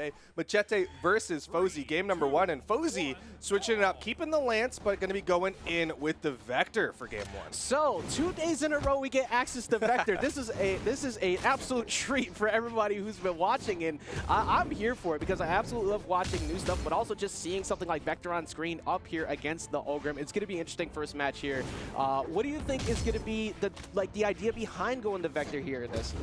today. Macheeete versus Fozey, game number 1, and Fozey switching it up, keeping the Lance, but going to be going in with the Vector for game 1. So 2 days in a row we get access to Vector. This is an absolute treat for everybody who's been watching, and I'm here for it because I absolutely love watching new stuff, but also just seeing something like Vector on screen up here against the Ogrim. It's going to be interesting first match here. What do you think is going to be the idea behind going to Vector here in this?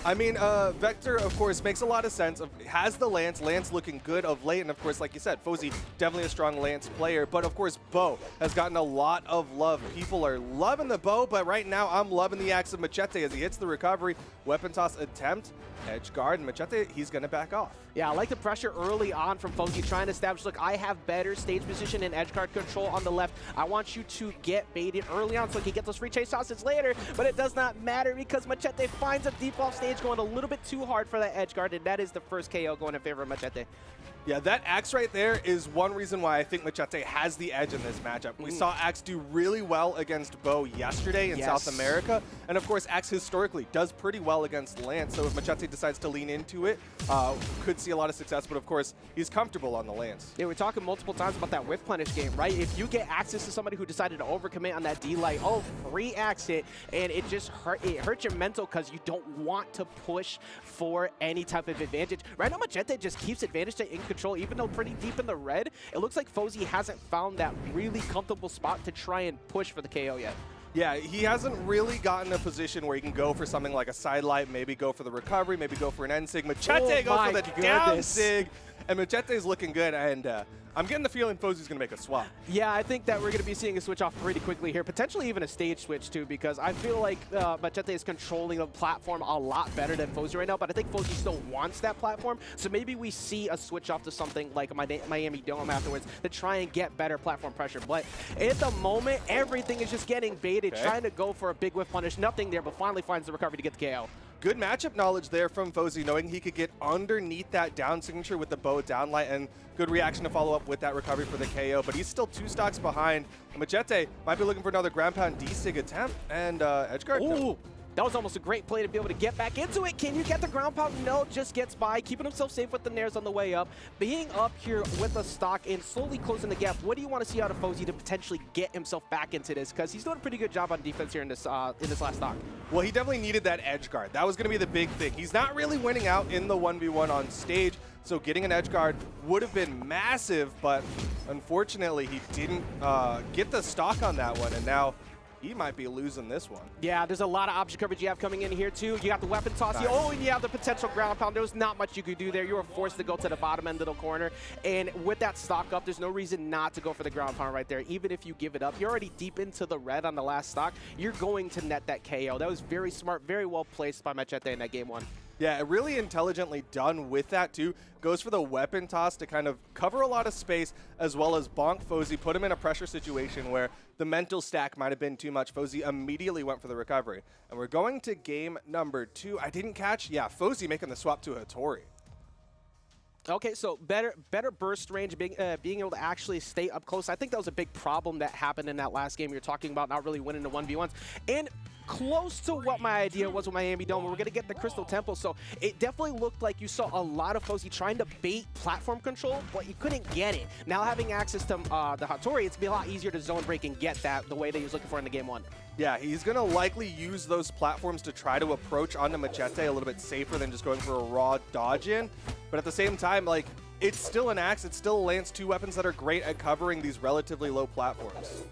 I mean, Vector, of course, makes a lot of sense. Has the Lance looking good of late, and of course, like you said, Fozey definitely a strong Lance player, but of course, Bow has gotten a lot of love. People are loving the Bow, but right now, I'm loving the axe of Macheeete as he hits the recovery. Weapon toss attempt, edge guard, and Macheeete, he's going to back off. Yeah, I like the pressure early on from Fozey trying to establish, look, I have better stage position and edge guard control on the left. I want you to get baited early on so he can get those free chase tosses later, but it does not matter because Macheeete finds a deep off stage going a little bit too hard for that edge guard, and that is the first KO going in favor of Macheeete. Yeah, that Axe right there is one reason why I think Macheeete has the edge in this matchup. We saw Axe do really well against Bow yesterday in South America, and of course Axe historically does pretty well against Lance, so if Macheeete decides to lean into it, could see a lot of success, but of course he's comfortable on the Lance. Yeah, we're talking multiple times about that whiff punish game, right? If you get access to somebody who decided to overcommit on that D-Light, free Axe hit, and it just hurts your mental because you don't want to push for any type of advantage. Right now Macheeete just keeps advantage in control, even though pretty deep in the red. It looks like Fozey hasn't found that really comfortable spot to try and push for the KO yet. Yeah, he hasn't really gotten a position where he can go for something like a side light, maybe go for the recovery, maybe go for an end sig. Macheeete goes for the down sig, and Macheete's looking good, and I'm getting the feeling Fozey's going to make a swap. Yeah, I think that we're going to be seeing a switch off pretty quickly here, potentially even a stage switch too, because I feel like Macheeete is controlling the platform a lot better than Fozey right now, but I think Fozey still wants that platform, so maybe we see a switch off to something like Miami Dome afterwards to try and get better platform pressure. But at the moment, everything is just getting baited, trying to go for a big whiff punish, nothing there, but finally finds the recovery to get the KO. Good matchup knowledge there from Fozey, knowing he could get underneath that down signature with the Bow downlight, and good reaction to follow up with that recovery for the KO, but he's still 2 stocks behind. Macheeete might be looking for another ground pound D-Sig attempt, and edgeguard. Ooh. That was almost a great play to be able to get back into it. Can you get the ground pound? No, just gets by, keeping himself safe with the nairs on the way up. Being up here with a stock and slowly closing the gap, what do you want to see out of Fozey to potentially get himself back into this? Because he's doing a pretty good job on defense here in this last stock. Well, he definitely needed that edge guard. That was going to be the big thing. He's not really winning out in the 1v1 on stage, so getting an edge guard would have been massive, but unfortunately he didn't get the stock on that one, and now he might be losing this one. Yeah, there's a lot of option coverage you have coming in here too. You got the weapon toss, and you have the potential ground pound. There was not much you could do there. You were forced to go to the bottom end of the corner, and with that stock up, there's no reason not to go for the ground pound right there. Even if you give it up, you're already deep into the red on the last stock. You're going to net that KO. That was very smart, very well placed by Macheeete in that game 1. Yeah, really intelligently done with that too. Goes for the weapon toss to kind of cover a lot of space, as well as bonk Fozey, put him in a pressure situation where the mental stack might have been too much. Fozey immediately went for the recovery. And we're going to game number 2. I didn't catch, Fozey making the swap to Hattori. Okay, so better burst range, being able to actually stay up close. I think that was a big problem that happened in that last game. You're talking about not really winning the 1v1s. And close to what my idea was with Miami Dome. We're going to get the Crystal Temple, so it definitely looked like you saw a lot of Fozey trying to bait platform control, but you couldn't get it. Now having access to the Hattori, it's going to be a lot easier to zone break and get that the way that he was looking for in the game 1. Yeah, he's going to likely use those platforms to try to approach onto Macheeete a little bit safer than just going for a raw dodge in. But at the same time, like, it's still an axe, it's still a lance, 2 weapons that are great at covering these relatively low platforms.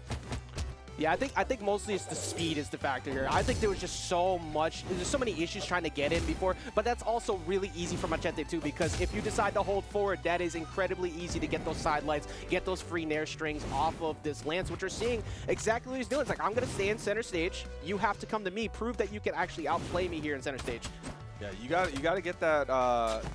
Yeah, I think mostly it's the speed is the factor here. I think there was just there's so many issues trying to get in before, but that's also really easy for Macheeete too, because if you decide to hold forward, that is incredibly easy to get those side lights, get those free nair strings off of this lance, which we're seeing exactly what he's doing. It's like, I'm going to stay in center stage. You have to come to me. Prove that you can actually outplay me here in center stage. Yeah, you got to get that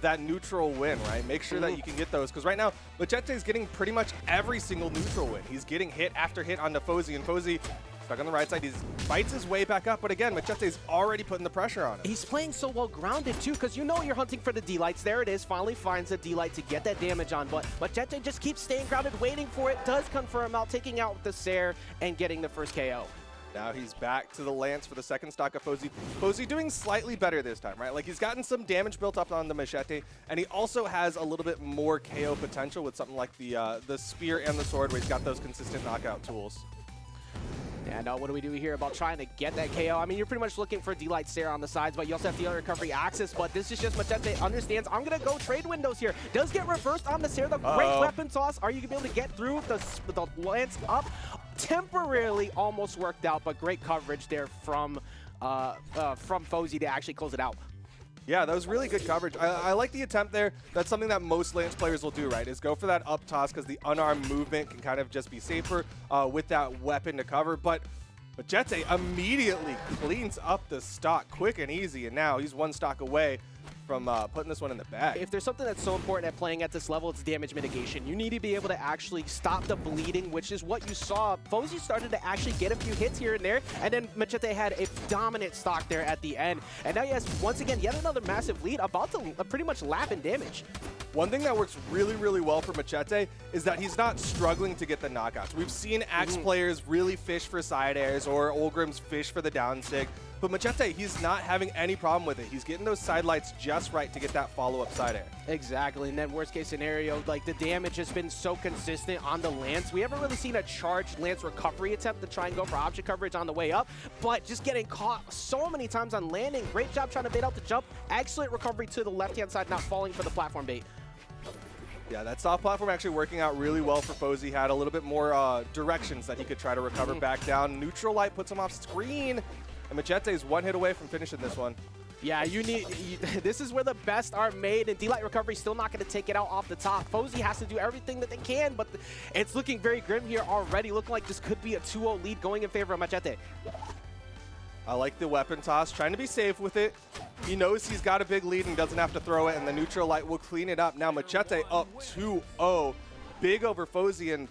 that neutral win, right? Make sure that you can get those, because right now Macheeete is getting pretty much every single neutral win. He's getting hit after hit onto Fozey, and Fozey stuck on the right side. He fights his way back up, but again, Macheete's already putting the pressure on him. He's playing so well grounded too, because you know you're hunting for the D-Lights. There it is, finally finds the D-Light to get that damage on, but Macheeete just keeps staying grounded, waiting for it, does confirm out, taking out the Sair and getting the first KO. Now he's back to the lance for the second stock of Fozey. Fozey doing slightly better this time, right? Like he's gotten some damage built up on the Macheeete, and he also has a little bit more KO potential with something like the spear and the sword, where he's got those consistent knockout tools. Yeah, no, what do we do here about trying to get that KO? I mean, you're pretty much looking for D-Light Stare on the sides, but you also have the other recovery access, but this is just Macheeete understands, I'm going to go trade windows here. Does get reversed on the Stare, the great weapon toss. Are you going to be able to get through the lance up? Temporarily almost worked out, but great coverage there from Fozey to actually close it out. Yeah, that was really good coverage. I like the attempt there. That's something that most Lance players will do, right, is go for that up toss because the unarmed movement can kind of just be safer with that weapon to cover. But Macheeete immediately cleans up the stock quick and easy, and now he's one stock away from putting this one in the bag. If there's something that's so important at playing at this level, it's damage mitigation. You need to be able to actually stop the bleeding, which is what you saw. Fozey started to actually get a few hits here and there, and then Macheeete had a dominant stock there at the end. And now he has, once again, yet another massive lead, about to pretty much lap in damage. One thing that works really, really well for Macheeete is that he's not struggling to get the knockouts. We've seen Axe players really fish for side airs, or Olgrim's fish for the down sig. But Macheeete, he's not having any problem with it. He's getting those side lights just right to get that follow-up side air. Exactly, and then worst case scenario, like the damage has been so consistent on the Lance. We haven't really seen a charged Lance recovery attempt to try and go for object coverage on the way up, but just getting caught so many times on landing. Great job trying to bait out the jump. Excellent recovery to the left-hand side, not falling for the platform bait. Yeah, that soft platform actually working out really well for Fozey. Had a little bit more directions that he could try to recover back down. Neutral light puts him off screen. And Macheeete is one hit away from finishing this one. Yeah, this is where the best are made, and D-Light recovery still not going to take it out off the top. Fozey has to do everything that they can, but it's looking very grim here already. Looking like this could be a 2-0 lead going in favor of Macheeete. I like the weapon toss, trying to be safe with it. He knows he's got a big lead and doesn't have to throw it, and the neutral light will clean it up. Now Macheeete up 2-0. Big over Fozey, and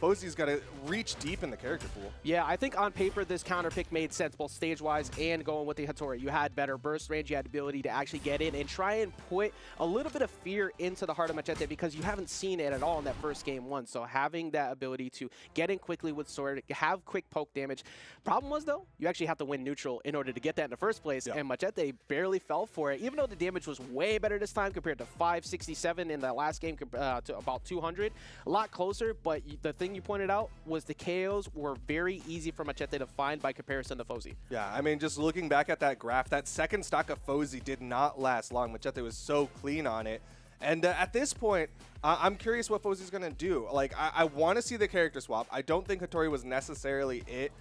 Fozey's got to reach deep in the character pool. Yeah, I think on paper this counter pick made sense, both stage-wise and going with the Hattori. You had better burst range, you had the ability to actually get in and try and put a little bit of fear into the heart of Macheeete, because you haven't seen it at all in that first game one. So having that ability to get in quickly with sword, have quick poke damage. Problem was, though, you actually have to win neutral in order to get that in the first place, and Macheeete barely fell for it, even though the damage was way better this time compared to 567 in that last game to about 200. A lot closer, but the thing you pointed out was the KOs were very easy for Macheeete to find by comparison to Fozey. Yeah, I mean, just looking back at that graph, that second stock of Fozey did not last long. Macheeete was so clean on it. And at this point, I'm curious what Fozey's going to do. Like, I want to see the character swap. I don't think Hattori was necessarily it.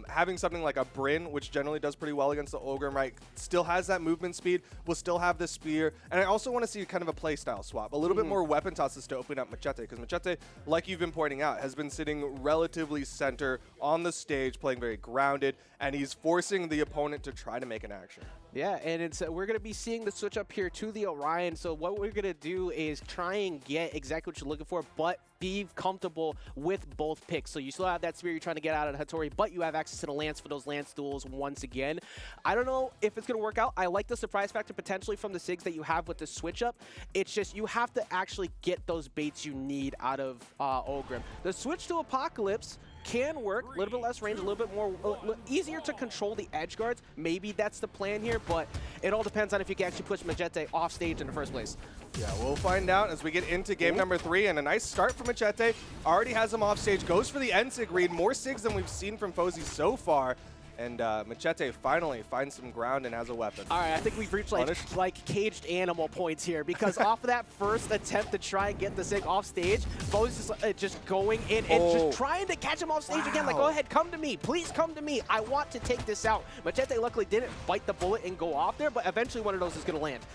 Having something like a Bryn, which generally does pretty well against the Olgrim, right, still has that movement speed, will still have the spear, and I also want to see kind of a playstyle swap, a little bit more weapon tosses to open up Macheeete, because Macheeete, like you've been pointing out, has been sitting relatively center on the stage, playing very grounded, and he's forcing the opponent to try to make an action. Yeah, and we're going to be seeing the switch up here to the Orion, so what we're going to do is try and get exactly what you're looking for, but be comfortable with both picks. So you still have that spear you're trying to get out of Hattori, but you have access to the lance for those lance duels once again. I don't know if it's going to work out. I like the surprise factor potentially from the SIGs that you have with the switch up. It's just you have to actually get those baits you need out of Olgrim. The switch to Apocalypse can work, a little bit less range, a little bit more easier to control the edge guards. Maybe that's the plan here, but it all depends on if you can actually push Macheeete off stage in the first place. Yeah, we'll find out as we get into game number 3, and a nice start for Macheeete. Already has him off stage, goes for the end sig read, more SIGs than we've seen from Fozey so far. And Macheeete finally finds some ground and has a weapon. All right, I think we've reached like caged animal points here, because off of that first attempt to try and get the SIG off stage, Fozey's just going in and just trying to catch him off stage again. Like, go ahead, come to me. Please come to me. I want to take this out. Macheeete luckily didn't bite the bullet and go off there, but eventually one of those is going to land.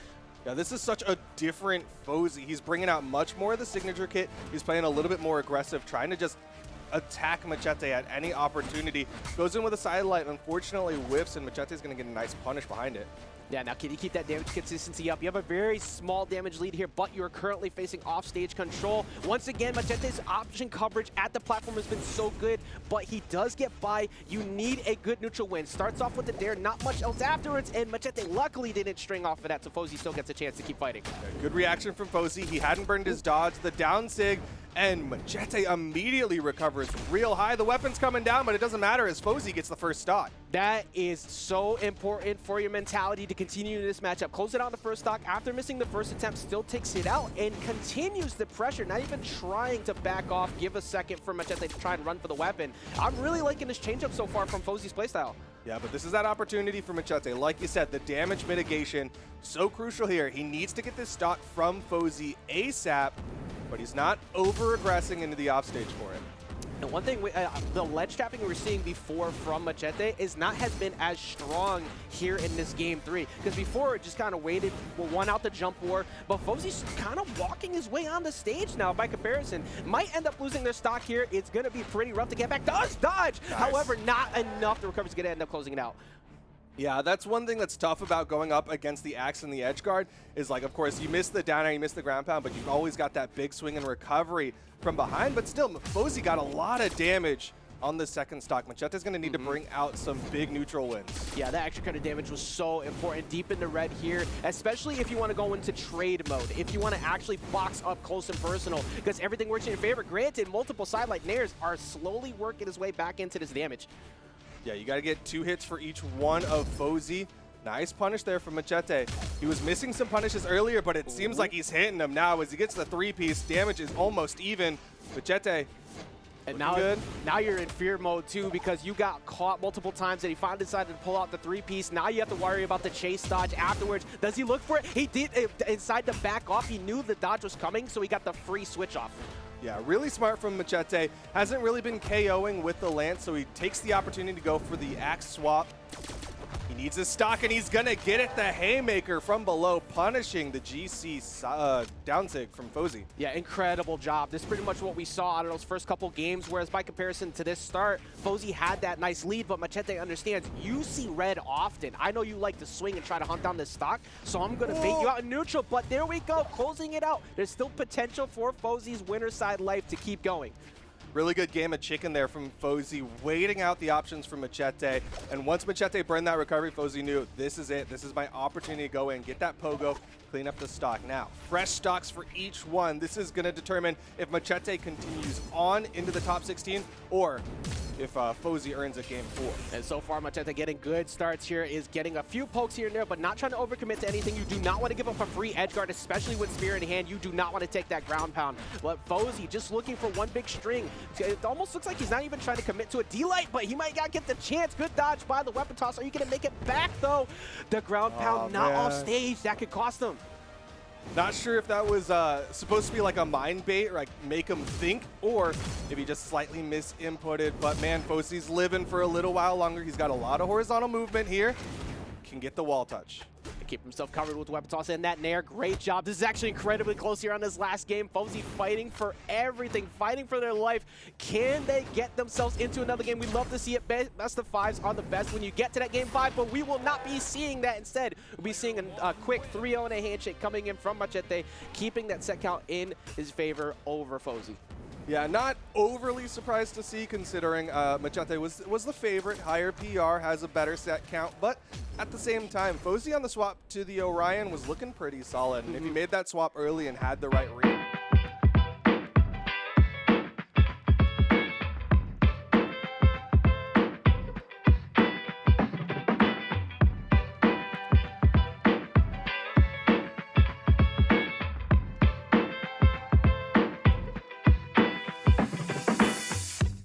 Yeah, this is such a different Fozey. He's bringing out much more of the signature kit. He's playing a little bit more aggressive, trying to just attack Macheeete at any opportunity. Goes in with a sidelight, unfortunately whiffs, and Macheete's going to get a nice punish behind it. Yeah, now can you keep that damage consistency up? You have a very small damage lead here, but you're currently facing offstage control. Once again, Macheete's option coverage at the platform has been so good, but he does get by. You need a good neutral win. Starts off with the dare, not much else afterwards, and Macheeete luckily didn't string off of that, so Fozey still gets a chance to keep fighting. Yeah, good reaction from Fozey. He hadn't burned his dodge. The down sig and Macheeete immediately recovers real high. The weapon's coming down, but it doesn't matter as Fozey gets the first stock. That is so important for your mentality to continue this matchup. Close it on the first stock after missing the first attempt, still takes it out and continues the pressure, not even trying to back off, give a second for Macheeete to try and run for the weapon. I'm really liking this changeup so far from Fozey's playstyle. Yeah, but this is that opportunity for Macheeete. Like you said, the damage mitigation, so crucial here. He needs to get this stock from Fozey ASAP, but he's not over-aggressing into the offstage for it. And one thing, the ledge trapping we were seeing before from Macheeete has been as strong here in this game 3. Because before it just kind of waited, won out the jump war, but Fozey's kind of walking his way on the stage now by comparison. Might end up losing their stock here. It's going to be pretty rough to get back. Does dodge! Nice. However, not enough to recover to get it, end up closing it out. Yeah, that's one thing that's tough about going up against the Axe and the edge guard is, like, of course, you miss the down air, you miss the ground pound, but you've always got that big swing and recovery from behind. But still, Fozey got a lot of damage on the second stock. Macheete's going to need to bring out some big neutral wins. Yeah, that extra kind of damage was so important deep in the red here, especially if you want to go into trade mode, if you want to actually box up close and personal, because everything works in your favor. Granted, multiple sidelight nairs are slowly working his way back into this damage. Yeah, you got to get 2 hits for each one of Fozey. Nice punish there from Macheeete. He was missing some punishes earlier, but it seems like he's hitting them now as he gets the 3-piece. Damage is almost even. Macheeete, and now you're in fear mode too, because you got caught multiple times and he finally decided to pull out the 3-piece. Now you have to worry about the chase dodge afterwards. Does he look for it? He did inside to back off. He knew the dodge was coming, so he got the free switch off. Yeah, really smart from Macheeete. Hasn't really been KOing with the lance, so he takes the opportunity to go for the axe swap. He needs his stock, and he's going to get it. The haymaker from below, punishing the GC down sig from Fozey. Yeah, incredible job. This is pretty much what we saw out of those first couple games, whereas by comparison to this start, Fozey had that nice lead, but Macheeete understands you see red often. I know you like to swing and try to hunt down this stock, so I'm going to bait you out in neutral, but there we go, closing it out. There's still potential for Fozey's winner side life to keep going. Really good game of chicken there from Fozey, waiting out the options from Macheeete. And once Macheeete burned that recovery, Fozey knew this is it. This is my opportunity to go in, get that pogo, clean up the stock. Now, fresh stocks for each one. This is going to determine if Macheeete continues on into the top 16 or if Fozey earns a game 4. And so far, Macheeete getting good starts here, is getting a few pokes here and there, but not trying to overcommit to anything. You do not want to give up a free edge guard, especially with spear in hand. You do not want to take that ground pound. But Fozey just looking for one big string. It almost looks like he's not even trying to commit to a D-light, but he might not get the chance. Good dodge by the weapon toss. Are you going to make it back, though? The ground pound not off stage. That could cost him. Not sure if that was supposed to be like a mind bait, or like make him think, or if he just slightly misinputted. But man, Fozey's living for a little while longer. He's got a lot of horizontal movement here. Can get the wall touch. Keep himself covered with weapon toss and that nair. Great job. This is actually incredibly close here on this last game. Fozey fighting for everything, fighting for their life. Can they get themselves into another game? We love to see it. Best of 5s are the best when you get to that game 5, but we will not be seeing that. Instead, we'll be seeing a quick 3-0 and a handshake coming in from Macheeete, keeping that set count in his favor over Fozey. Yeah, not overly surprised to see, considering Macheeete was the favorite. Higher PR, has a better set count, but at the same time, Fozey on the swap to the Orion was looking pretty solid. And if he made that swap early and had the right read,